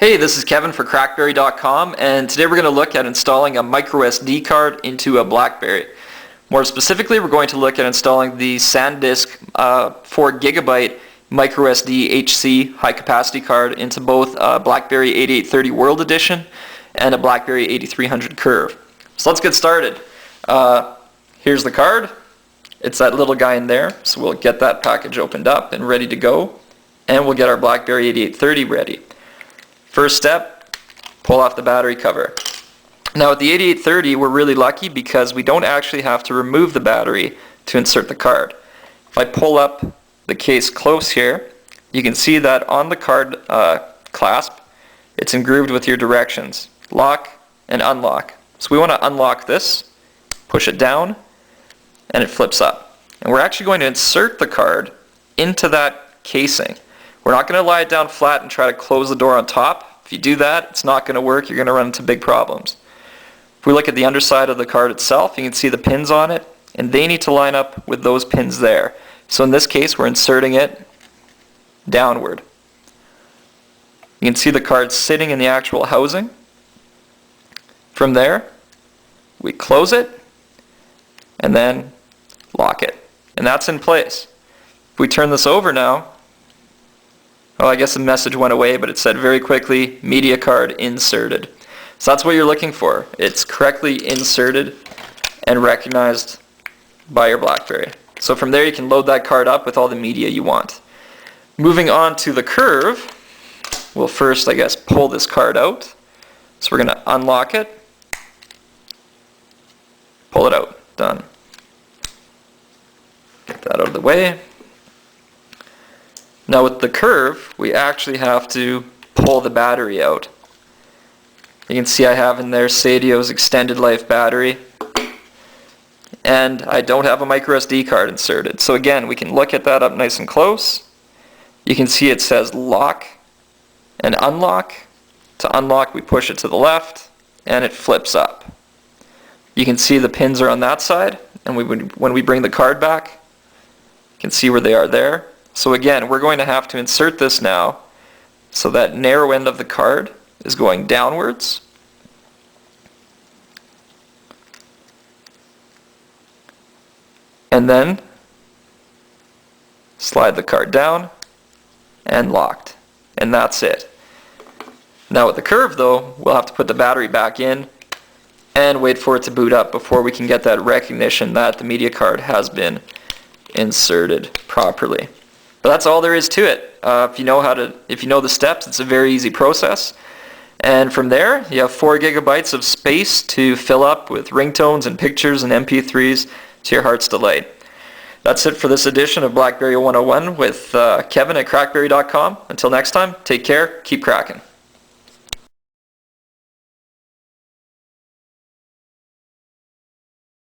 Hey, this is Kevin for BlackBerry.com, and today we're going to look at installing a microSD card into a BlackBerry. More specifically, we're going to look at installing the SanDisk 4GB microSD HC high capacity card into both a BlackBerry 8830 World Edition and a BlackBerry 8300 Curve. So let's get started. Here's the card. It's that little guy in there, so we'll get that package opened up and ready to go, and we'll get our BlackBerry 8830 ready. First step, pull off the battery cover. Now with the 8830 we're really lucky because we don't actually have to remove the battery to insert the card. If I pull up the case close here, you can see that on the card clasp it's engrooved with your directions, lock and unlock. So we want to unlock this, push it down, and it flips up. And we're actually going to insert the card into that casing. We're not going to lie it down flat and try to close the door on top. If you do that, it's not going to work. You're going to run into big problems. If we look at the underside of the card itself, you can see the pins on it, and they need to line up with those pins there. So in this case, we're inserting it downward. You can see the card sitting in the actual housing. From there, we close it, and then lock it. And that's in place. If we turn this over now, oh, I guess the message went away, but it said very quickly, media card inserted. So that's what you're looking for. It's correctly inserted and recognized by your BlackBerry. So from there you can load that card up with all the media you want. Moving on to the Curve, we'll first, I guess, pull this card out. So we're going to unlock it, pull it out, done. Get that out of the way. Now with the Curve, we actually have to pull the battery out. You can see I have in there Sadio's extended life battery, and I don't have a microSD card inserted. So again, we can look at that up nice and close. You can see it says lock and unlock. To unlock, we push it to the left, and it flips up. You can see the pins are on that side, and when we bring the card back, you can see where they are there. So again, we're going to have to insert this now so that narrow end of the card is going downwards. And then slide the card down and locked. And that's it. Now with the Curve though, we'll have to put the battery back in and wait for it to boot up before we can get that recognition that the media card has been inserted properly. But that's all there is to it. If you know the steps, it's a very easy process. And from there, you have 4 gigabytes of space to fill up with ringtones and pictures and MP3s to your heart's delight. That's it for this edition of BlackBerry 101 with Kevin at BlackBerry.com. Until next time, take care, keep cracking.